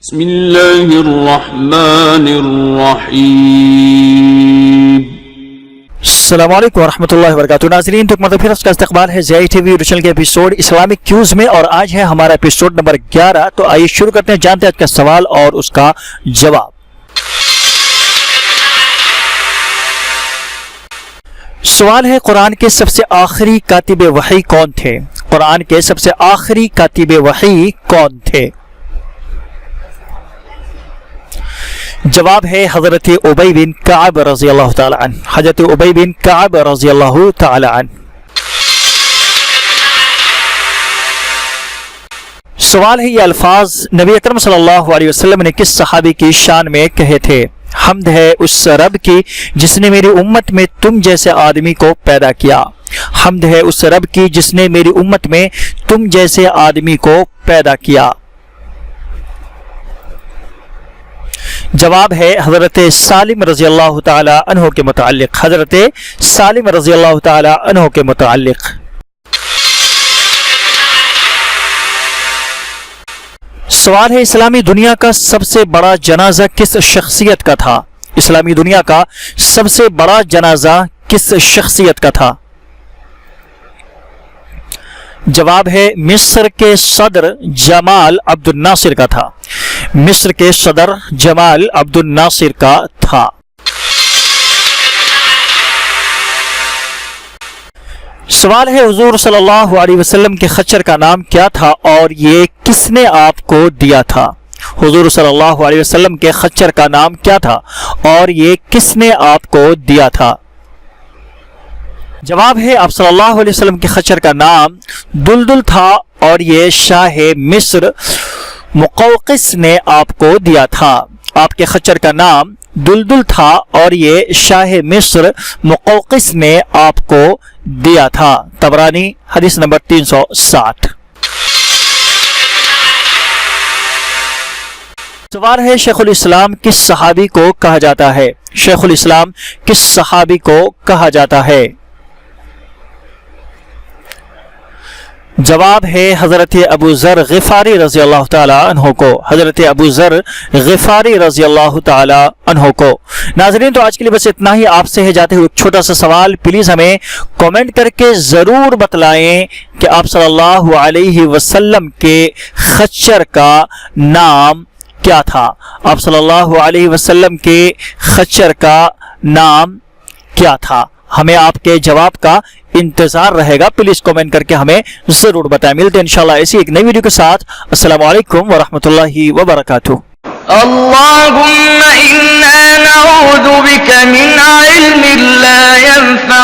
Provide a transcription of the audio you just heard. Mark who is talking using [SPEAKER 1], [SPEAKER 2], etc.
[SPEAKER 1] بسم اللہ الرحمن الرحیم۔
[SPEAKER 2] السلام علیکم ورحمۃ اللہ وبرکاتہ۔ ناظرین، تو مرتبہ کا استقبال ہے زی ٹی وی چینل کے ایپیسوڈ اسلامک کیوز میں، اور آج ہے ہمارا ایپیسوڈ نمبر 11۔ تو آئیے شروع کرتے ہیں، جانتے ہیں آج کا سوال اور اس کا جواب۔ سوال ہے، قرآن کے سب سے آخری کاتب وحی کون تھے؟ قرآن کے سب سے آخری کاتب وحی کون تھے؟ جواب ہے حضرت ابی بن کعب رضی اللہ تعالی عنہ۔ حضرت ابی بن کعب رضی اللہ تعالی عنہ۔ سوال ہے، یہ الفاظ نبی اکرم صلی اللہ علیہ وسلم نے کس صحابی کی شان میں کہے تھے؟ حمد ہے اس رب کی جس نے میری امت میں تم جیسے آدمی کو پیدا کیا۔ حمد ہے اس رب کی جس نے میری امت میں تم جیسے آدمی کو پیدا کیا۔ جواب ہے حضرت سالم رضی اللہ تعالی عنہ کے متعلق۔ حضرت سالم رضی اللہ تعالی عنہ کے متعلق۔ سوال ہے، اسلامی دنیا کا سب سے بڑا جنازہ کس شخصیت کا تھا؟ اسلامی دنیا کا سب سے بڑا جنازہ کس شخصیت کا تھا؟ جواب ہے مصر کے صدر جمال عبد الناصر کا تھا۔ مصر کے صدر جمال عبد الناصر کا تھا۔ سوال ہے، حضور صلی اللہ علیہ وسلم کے خچر کا نام کیا تھا اور یہ کس نے آپ کو دیا تھا؟ حضور صلی اللہ علیہ وسلم کے خچر کا نام کیا تھا اور یہ کس نے آپ کو دیا تھا؟ جواب ہے، آپ صلی اللہ علیہ وسلم کے خچر کا نام دلدل تھا اور یہ شاہ مصر مقوقس نے آپ کو دیا تھا۔ آپ کے خچر کا نام دلدل تھا اور یہ شاہ مصر مقوقس نے آپ کو دیا تھا۔ طبرانی حدیث نمبر 360۔ سوال ہے، شیخ الاسلام کس صحابی کو کہا جاتا ہے؟ شیخ الاسلام کس صحابی کو کہا جاتا ہے؟ جواب ہے حضرت ابو ذر غفاری رضی اللہ تعالی عنہ کو۔ حضرت ابو ذر غفاری رضی اللہ تعالی عنہ کو۔ ناظرین، تو آج کے لیے بس اتنا ہی۔ آپ سے ہے جاتے ہوئے ایک چھوٹا سا سوال، پلیز ہمیں کومنٹ کر کے ضرور بتلائیں کہ آپ صلی اللہ علیہ وسلم کے خچر کا نام کیا تھا؟ آپ صلی اللہ علیہ وسلم کے خچر کا نام کیا تھا؟ ہمیں آپ کے جواب کا انتظار رہے گا، پلیز کومنٹ کر کے ہمیں ضرور بتائیں۔ ملتے ہیں انشاءاللہ ایسی ایک نئی ویڈیو کے ساتھ۔ السلام علیکم ورحمۃ اللہ وبرکاتہ۔
[SPEAKER 3] اللهم إنا نعوذ بك من علم لا ينفع